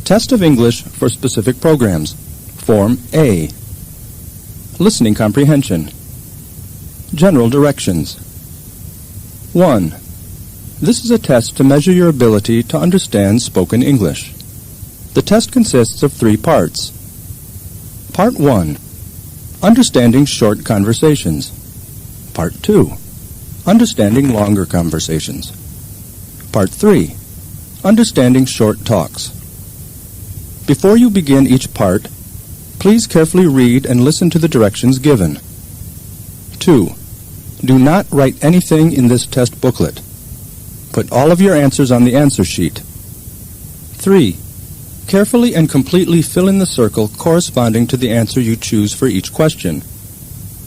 Test of English for specific programs. Form A. Listening comprehension. General directions. 1. This is a test to measure your ability to understand spoken English. The test consists of 3 parts. Part 1. Understanding short conversations. Part 2. Understanding longer conversations. Part 3. Understanding short talks. Before you begin each part, please carefully read and listen to the directions given. 2. Do not write anything in this test booklet. Put all of your answers on the answer sheet. 3. Carefully and completely fill in the circle corresponding to the answer you choose for each question.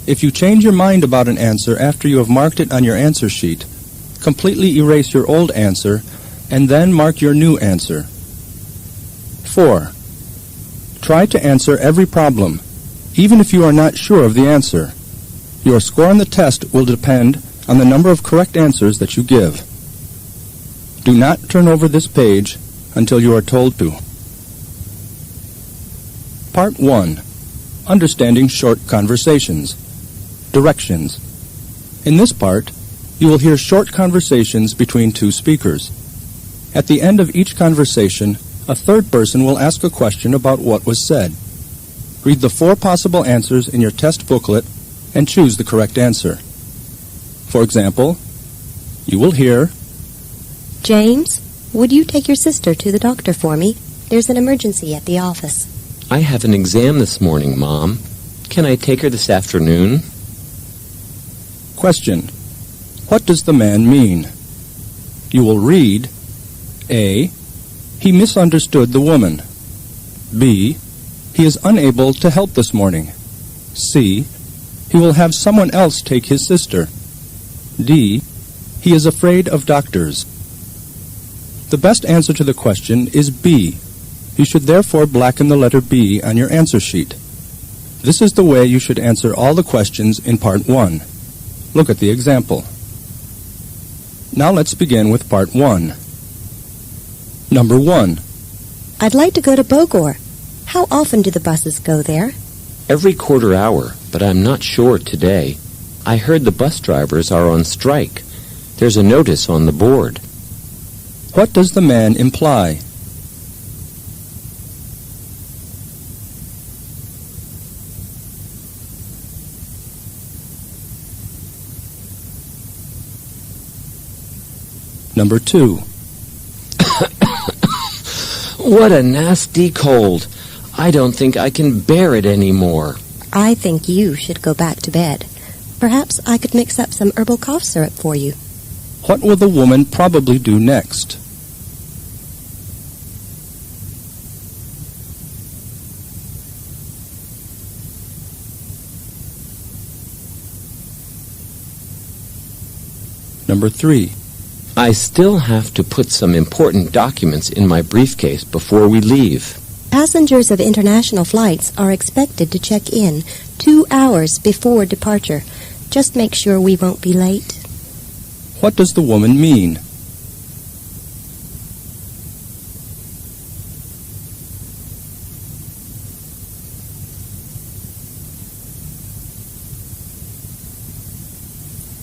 If you change your mind about an answer after you have marked it on your answer sheet, completely erase your old answer and then mark your new answer. 4. Try to answer every problem, even if you are not sure of the answer. Your score on the test will depend on the number of correct answers that you give. Do not turn over this page until you are told to. Part 1. Understanding short conversations. Directions. In this part, you will hear short conversations between 2 speakers. At the end of each conversation, a third person will ask a question about what was said. Read the 4 possible answers in your test booklet and choose the correct answer. For example, you will hear, James, would you take your sister to the doctor for me? There's an emergency at the office. I have an exam this morning, Mom. Can I take her this afternoon? Question. What does the man mean? You will read, A. He misunderstood the woman. B. He is unable to help this morning. C. He will have someone else take his sister. D. He is afraid of doctors. The best answer to the question is B. You should therefore blacken the letter B on your answer sheet. This is the way you should answer all the questions in Part 1. Look at the example. Now let's begin with Part 1. Number 1. I'd like to go to Bogor. How often do the buses go there? Every quarter hour, but I'm not sure today. I heard the bus drivers are on strike. There's a notice on the board. What does the man imply? Number 2. What a nasty cold. I don't think I can bear it anymore. I think you should go back to bed. Perhaps I could mix up some herbal cough syrup for you. What will the woman probably do next? Number 3. I still have to put some important documents in my briefcase before we leave. Passengers of international flights are expected to check in 2 hours before departure. Just make sure we won't be late. What does the woman mean?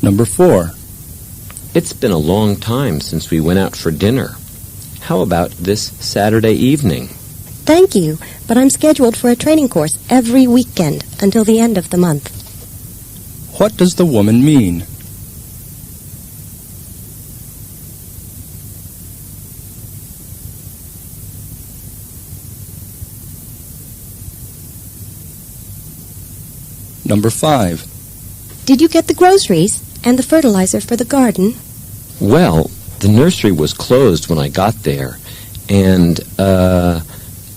Number 4. It's been a long time since we went out for dinner. How about this Saturday evening? Thank you, but I'm scheduled for a training course every weekend until the end of the month. What does the woman mean? Number 5. Did you get the groceries and the fertilizer for the garden? Well, the nursery was closed when I got there, and,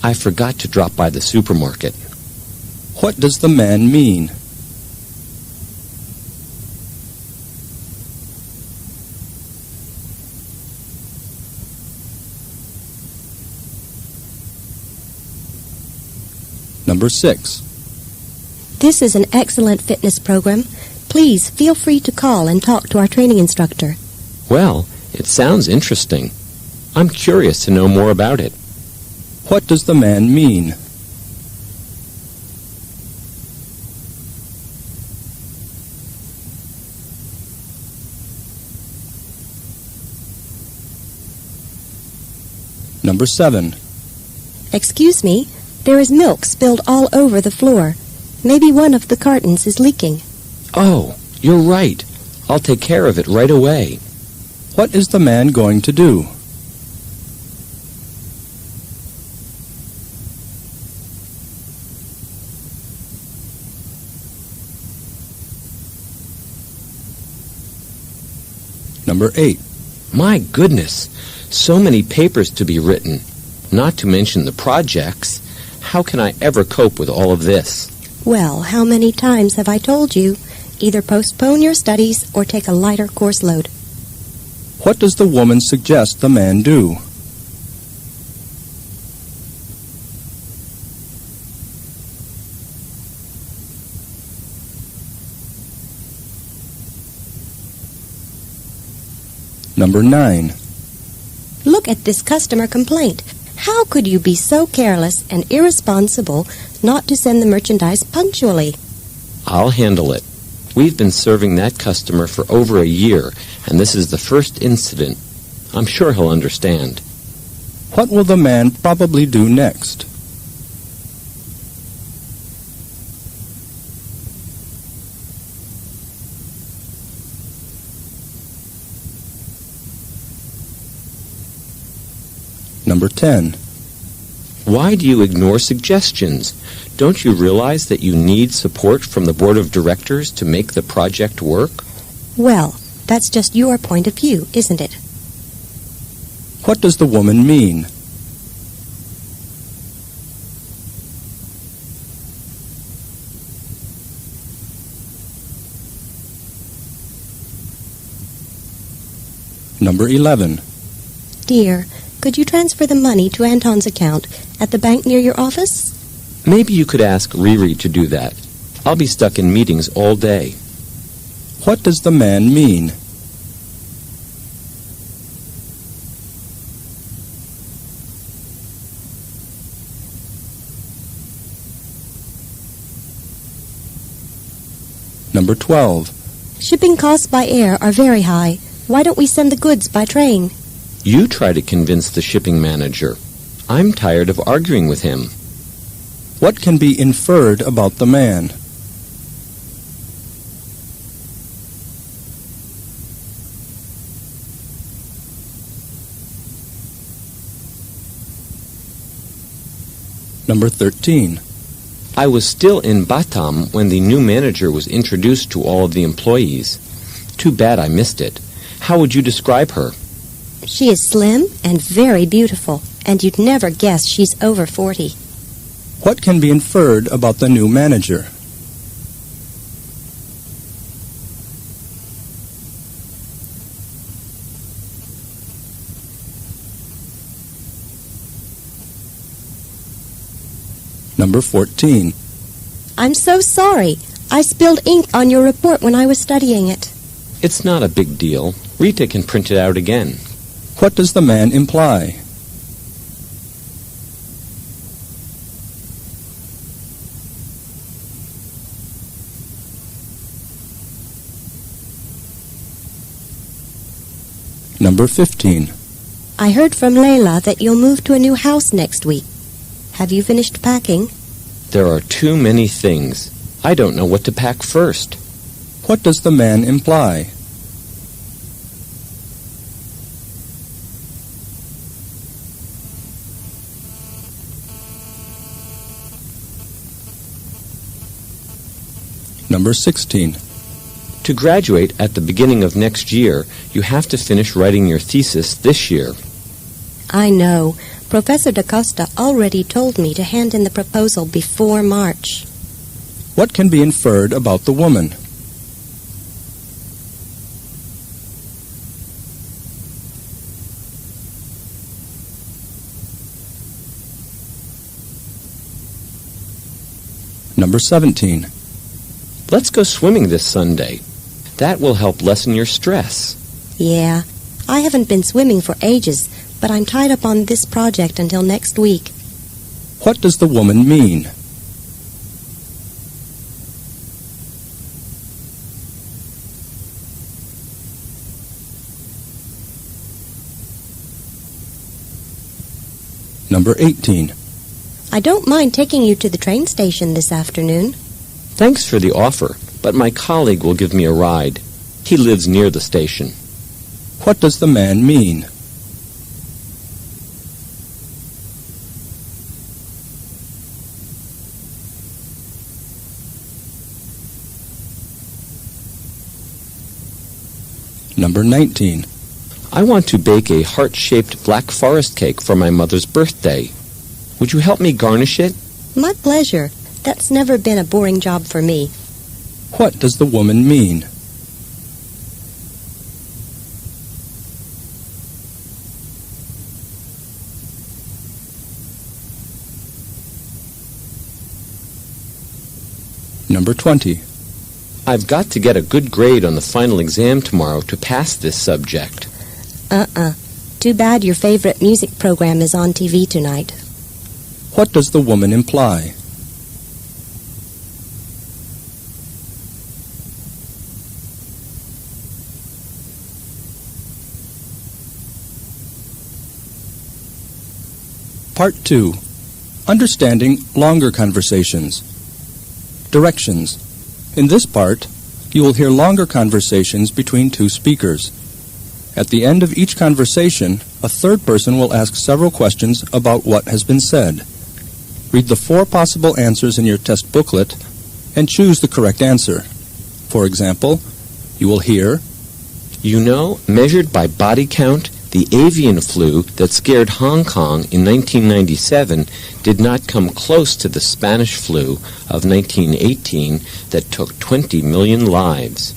I forgot to drop by the supermarket. What does the man mean? Number 6. This is an excellent fitness program. Please feel free to call and talk to our training instructor. Well, it sounds interesting. I'm curious to know more about it. What does the man mean? Number 7. Excuse me, there is milk spilled all over the floor. Maybe one of the cartons is leaking. Oh, you're right. I'll take care of it right away. What is the man going to do? Number 8. My goodness, so many papers to be written, not to mention the projects. How can I ever cope with all of this? Well, how many times have I told you? Either postpone your studies or take a lighter course load. What does the woman suggest the man do? Number 9. Look at this customer complaint. How could you be so careless and irresponsible not to send the merchandise punctually? I'll handle it. We've been serving that customer for over a year, and this is the first incident. I'm sure he'll understand. What will the man probably do next? Number 10. Why do you ignore suggestions? Don't you realize that you need support from the board of directors to make the project work? Well, that's just your point of view, isn't it? What does the woman mean? Number 11. Dear, could you transfer the money to Anton's account at the bank near your office? Maybe you could ask Riri to do that. I'll be stuck in meetings all day. What does the man mean? Number 12. Shipping costs by air are very high. Why don't we send the goods by train? You try to convince the shipping manager. I'm tired of arguing with him. What can be inferred about the man? Number 13. I was still in Batam when the new manager was introduced to all of the employees. Too bad I missed it. How would you describe her? She is slim and very beautiful, and you'd never guess she's over 40. What can be inferred about the new manager? Number 14. I'm so sorry. I spilled ink on your report when I was studying it. It's not a big deal. Rita can print it out again. What does the man imply? Number 15. I heard from Layla that you'll move to a new house next week. Have you finished packing? There are too many things. I don't know what to pack first. What does the man imply? Number 16. To graduate at the beginning of next year, you have to finish writing your thesis this year. I know. Professor Da Costa already told me to hand in the proposal before March. What can be inferred about the woman? Number 17. Let's go swimming this Sunday. That will help lessen your stress. Yeah, I haven't been swimming for ages, but I'm tied up on this project until next week. What does the woman mean? Number 18. I don't mind taking you to the train station this afternoon. Thanks for the offer, but my colleague will give me a ride. He lives near the station. What does the man mean? Number 19. I want to bake a heart-shaped black forest cake for my mother's birthday. Would you help me garnish it? My pleasure. That's never been a boring job for me. What does the woman mean? Number 20. I've got to get a good grade on the final exam tomorrow to pass this subject. Too bad your favorite music program is on TV tonight. What does the woman imply? Part 2. Understanding longer conversations. Directions. In this part, you will hear longer conversations between two speakers. At the end of each conversation, a third person will ask several questions about what has been said. Read the 4 possible answers in your test booklet and choose the correct answer. For example, you will hear, You know, measured by body count, the avian flu that scared Hong Kong in 1997 did not come close to the Spanish flu of 1918 that took 20 million lives.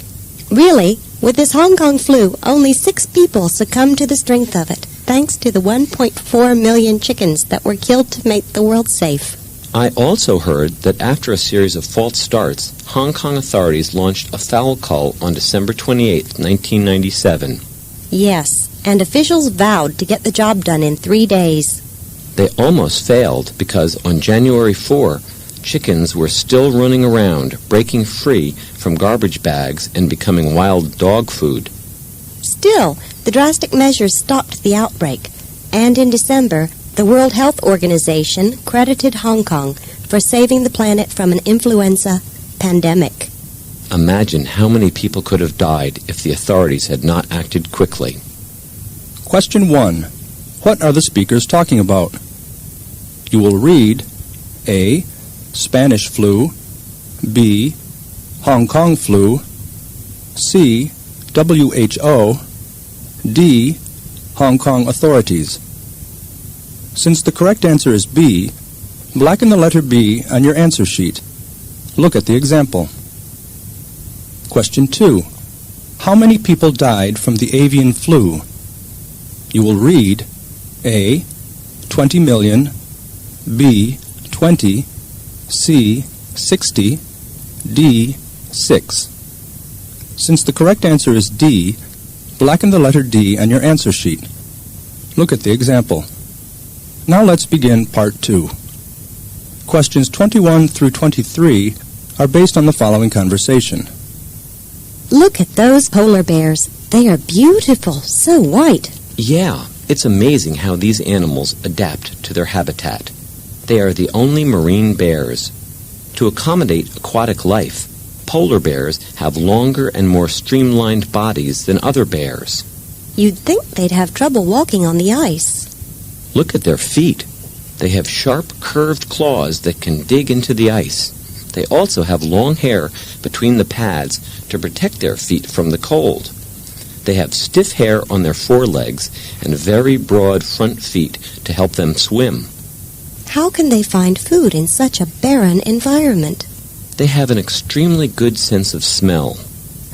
Really? With this Hong Kong flu, only 6 people succumbed to the strength of it, thanks to the 1.4 million chickens that were killed to make the world safe. I also heard that after a series of false starts, Hong Kong authorities launched a foul call on December 28, 1997. Yes, and officials vowed to get the job done in 3 days. They almost failed because on January 4, chickens were still running around, breaking free from garbage bags and becoming wild dog food. Still, the drastic measures stopped the outbreak, and in December, the World Health Organization credited Hong Kong for saving the planet from an influenza pandemic. Imagine how many people could have died if the authorities had not acted quickly. Question 1. What are the speakers talking about? You will read A. Spanish flu, B. Hong Kong flu, C. WHO, D. Hong Kong authorities. Since the correct answer is B, blacken the letter B on your answer sheet. Look at the example. Question 2. How many people died from the avian flu? You will read A. 20 million, B. 20, C. 60, D. 6. Since the correct answer is D, blacken the letter D on your answer sheet. Look at the example. Now let's begin Part 2. Questions 21 through 23 are based on the following conversation. Look at those polar bears. They are beautiful, so white. Yeah, it's amazing how these animals adapt to their habitat. They are the only marine bears. To accommodate aquatic life, polar bears have longer and more streamlined bodies than other bears. You'd think they'd have trouble walking on the ice. Look at their feet. They have sharp, curved claws that can dig into the ice. They also have long hair between the pads to protect their feet from the cold. They have stiff hair on their forelegs and very broad front feet to help them swim. How can they find food in such a barren environment? They have an extremely good sense of smell.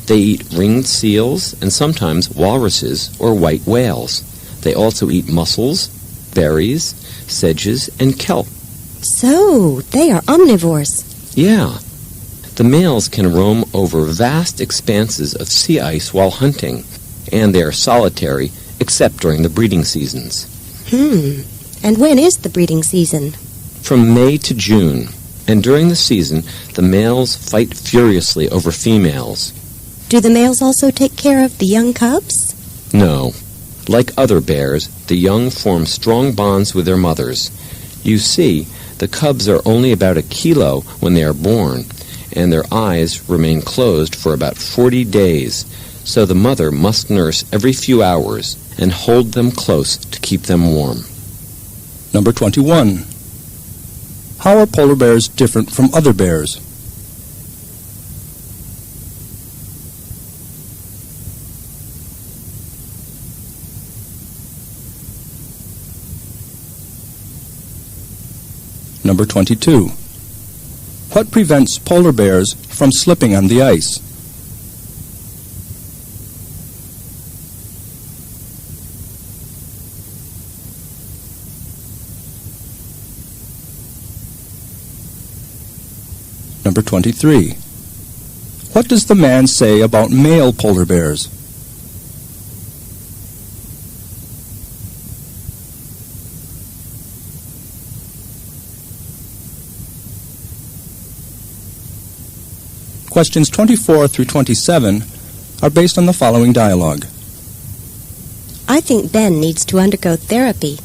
They eat ringed seals and sometimes walruses or white whales. They also eat mussels, berries, sedges, and kelp. So, they are omnivores. Yeah. The males can roam over vast expanses of sea ice while hunting, and they are solitary except during the breeding seasons. And when is the breeding season? from May to June, and during the season, the males fight furiously over females. Do the males also take care of the young cubs? No. Like other bears, the young form strong bonds with their mothers. You see, the cubs are only about 1 kilo when they are born, and their eyes remain closed for about 40 days, so the mother must nurse every few hours and hold them close to keep them warm. Number 21. How are polar bears different from other bears? Number 22. What prevents polar bears from slipping on the ice? Number 23. What does the man say about male polar bears? Questions 24 through 27 are based on the following dialogue. I think Ben needs to undergo therapy.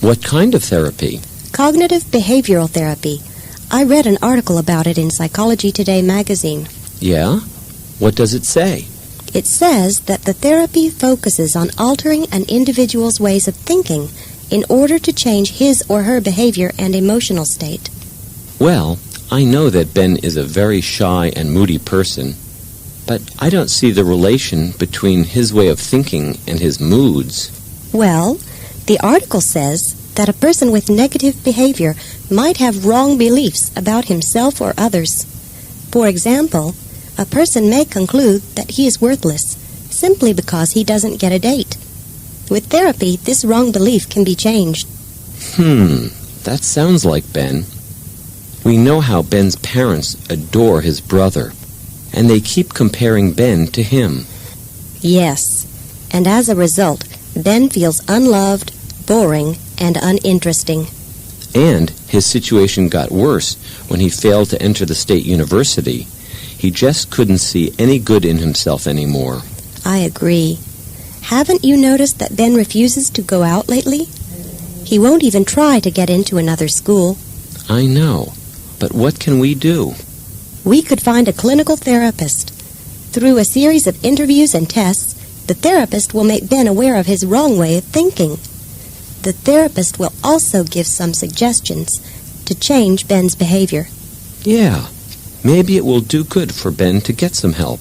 What kind of therapy? Cognitive behavioral therapy. I read an article about it in Psychology Today magazine. Yeah? What does it say? It says that the therapy focuses on altering an individual's ways of thinking in order to change his or her behavior and emotional state. Well, I know that Ben is a very shy and moody person, but I don't see the relation between his way of thinking and his moods. Well, the article says that a person with negative behavior might have wrong beliefs about himself or others. For example, a person may conclude that he is worthless simply because he doesn't get a date. With therapy, this wrong belief can be changed. That sounds like Ben. We know how Ben's parents adore his brother, and they keep comparing Ben to him. Yes, and as a result, Ben feels unloved, boring, and uninteresting. And his situation got worse when he failed to enter the state university. He just couldn't see any good in himself anymore. I agree. Haven't you noticed that Ben refuses to go out lately? He won't even try to get into another school. I know, but what can we do? We could find a clinical therapist. Through a series of interviews and tests, the therapist will make Ben aware of his wrong way of thinking. The therapist will also give some suggestions to change Ben's behavior. Yeah, maybe it will do good for Ben to get some help.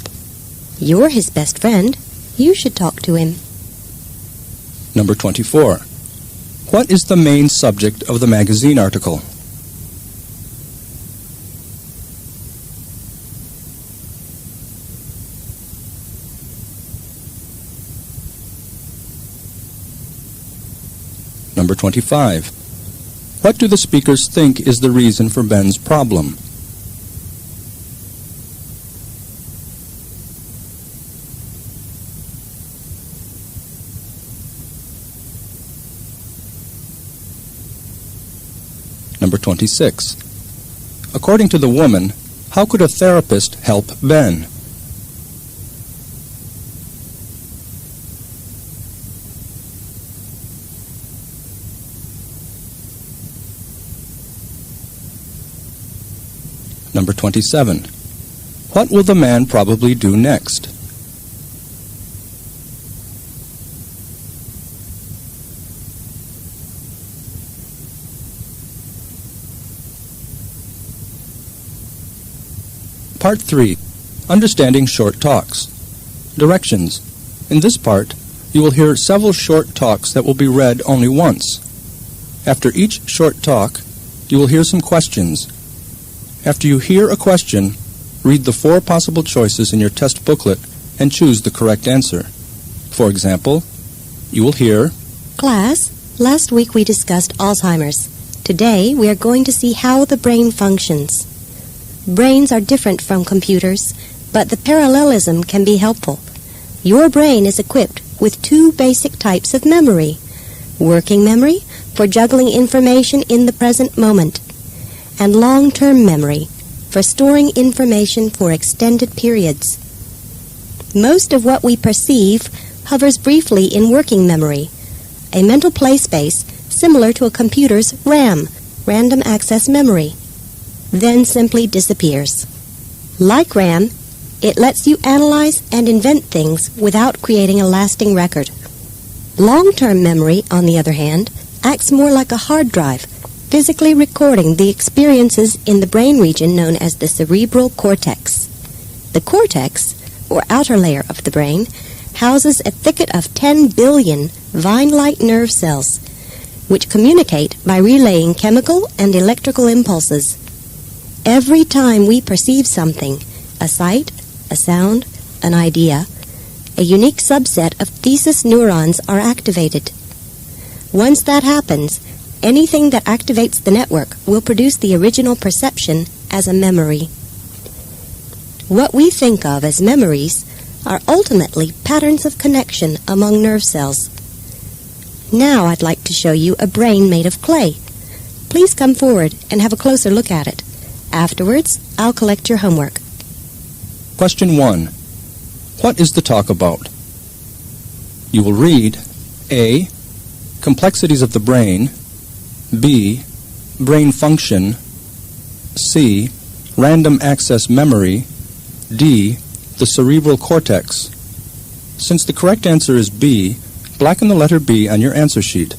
You're his best friend. You should talk to him. Number 24. What is the main subject of the magazine article? Number 25. What do the speakers think is the reason for Ben's problem? Number 26. According to the woman, how could a therapist help Ben? Number 27. What will the man probably do next? Part 3. Understanding short talks. Directions. In this part, you will hear several short talks that will be read only once. After each short talk, you will hear some questions. After you hear a question, read the 4 possible choices in your test booklet and choose the correct answer. For example, you will hear, Class, last week we discussed Alzheimer's. Today we are going to see how the brain functions. Brains are different from computers, but the parallelism can be helpful. Your brain is equipped with 2 basic types of memory. Working memory, for juggling information in the present moment, and long-term memory for storing information for extended periods. Most of what we perceive hovers briefly in working memory, a mental play space similar to a computer's RAM, random access memory, then simply disappears. Like RAM, it lets you analyze and invent things without creating a lasting record. Long-term memory, on the other hand, acts more like a hard drive, physically recording the experiences in the brain region known as the cerebral cortex. The cortex, or outer layer of the brain, houses a thicket of 10 billion vine-like nerve cells, which communicate by relaying chemical and electrical impulses. Every time we perceive something, a sight, a sound, an idea, a unique subset of thesis neurons are activated. Once that happens, anything that activates the network will produce the original perception as a memory. What we think of as memories are ultimately patterns of connection among nerve cells. Now I'd like to show you a brain made of clay. Please come forward and have a closer look at it. Afterwards, I'll collect your homework. Question 1. What is the talk about? You will read A. Complexities of the brain, B. Brain function, C. Random access memory, D. The cerebral cortex. Since the correct answer is B, blacken the letter B on your answer sheet.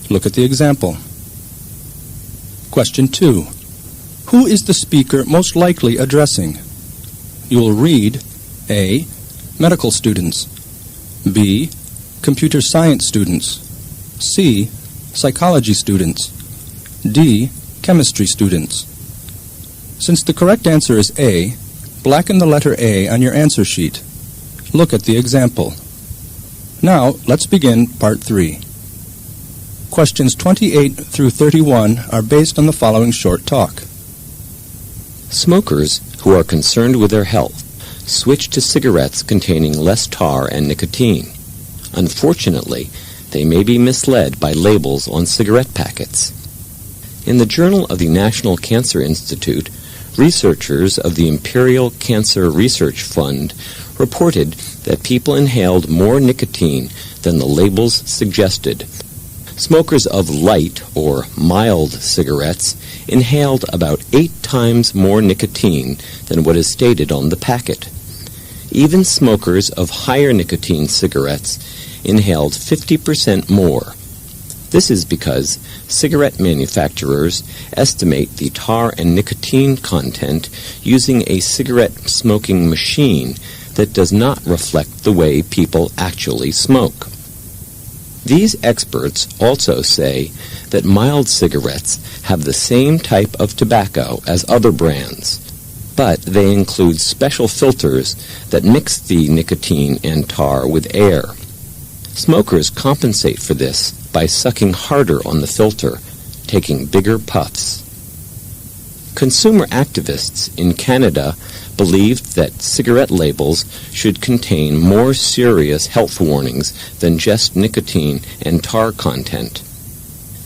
Look at the example. Question 2. Who is the speaker most likely addressing? You will read A. Medical students, B. Computer science students, C. Psychology students, D. Chemistry students. Since the correct answer is A, blacken the letter A on your answer sheet. Look at the example. Now, let's begin Part 3. Questions 28 through 31 are based on the following short talk. Smokers who are concerned with their health switch to cigarettes containing less tar and nicotine. Unfortunately, they may be misled by labels on cigarette packets. In the Journal of the National Cancer Institute, researchers of the Imperial Cancer Research Fund reported that people inhaled more nicotine than the labels suggested. Smokers of light or mild cigarettes inhaled about 8 times more nicotine than what is stated on the packet. Even smokers of higher nicotine cigarettes inhaled 50% more. This is because cigarette manufacturers estimate the tar and nicotine content using a cigarette smoking machine that does not reflect the way people actually smoke. These experts also say that mild cigarettes have the same type of tobacco as other brands, but they include special filters that mix the nicotine and tar with air. Smokers compensate for this by sucking harder on the filter, taking bigger puffs. Consumer activists in Canada believed that cigarette labels should contain more serious health warnings than just nicotine and tar content.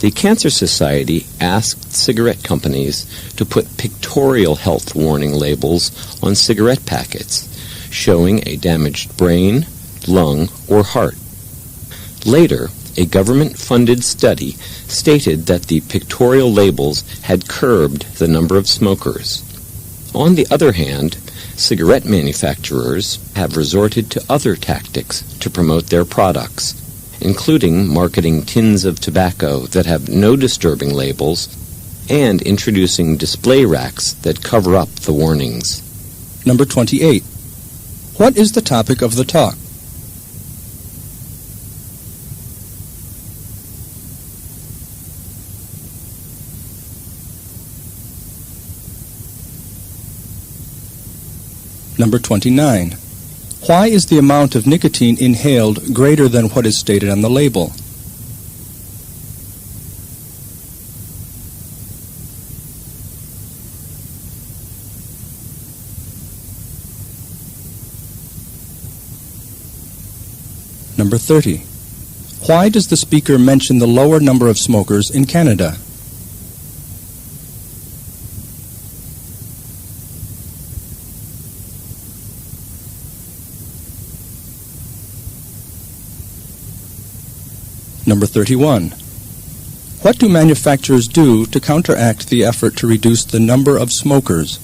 The Cancer Society asked cigarette companies to put pictorial health warning labels on cigarette packets, showing a damaged brain, lung, or heart. Later, a government-funded study stated that the pictorial labels had curbed the number of smokers. On the other hand, cigarette manufacturers have resorted to other tactics to promote their products, including marketing tins of tobacco that have no disturbing labels and introducing display racks that cover up the warnings. Number 28. What is the topic of the talk? Number 29. Why is the amount of nicotine inhaled greater than what is stated on the label? Number 30. Why does the speaker mention the lower number of smokers in Canada? Number 31. What do manufacturers do to counteract the effort to reduce the number of smokers?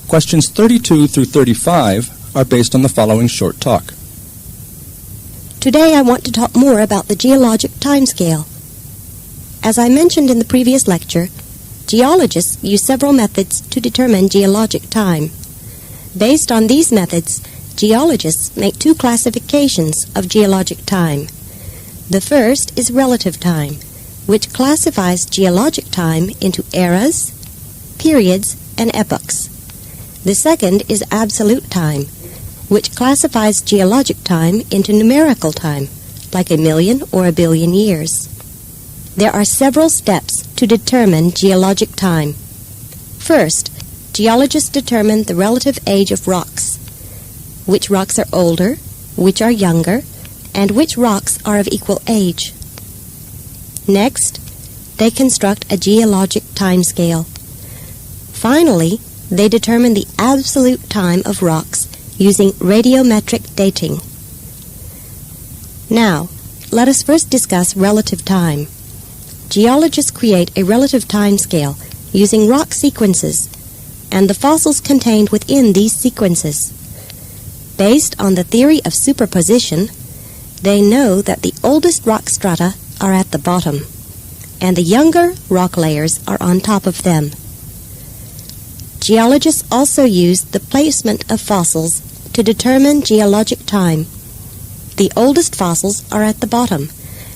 Questions 32 through 35 are based on the following short talk. Today I want to talk more about the geologic timescale. As I mentioned in the previous lecture, geologists use several methods to determine geologic time. Based on these methods, geologists make two classifications of geologic time. The first is relative time, which classifies geologic time into eras, periods, and epochs. The second is absolute time, which classifies geologic time into numerical time, like 1,000,000 or 1,000,000,000 years. There are several steps to determine geologic time. First, geologists determine the relative age of rocks, which rocks are older, which are younger, and which rocks are of equal age. Next, they construct a geologic timescale. Finally, they determine the absolute time of rocks using radiometric dating. Now, let us first discuss relative time. Geologists create a relative time scale using rock sequences and the fossils contained within these sequences. Based on the theory of superposition, they know that the oldest rock strata are at the bottom, and the younger rock layers are on top of them. Geologists also use the placement of fossils to determine geologic time. The oldest fossils are at the bottom,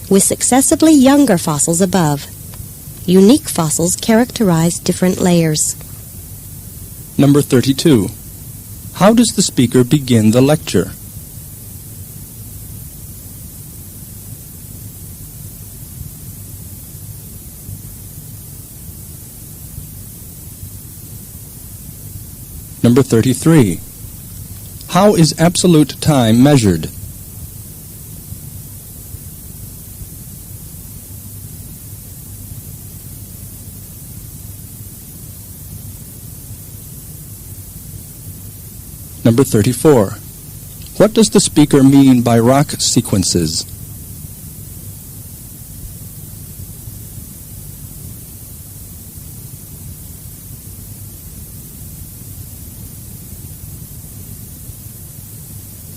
with successively younger fossils above. Unique fossils characterize different layers. Number 32. How does the speaker begin the lecture? Number 33. How is absolute time measured? Number 34. What does the speaker mean by rock sequences?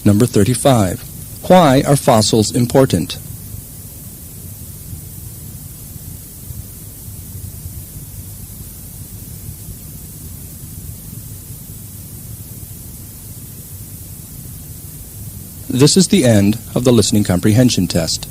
Number 35. Why are fossils important? This is the end of the listening comprehension test.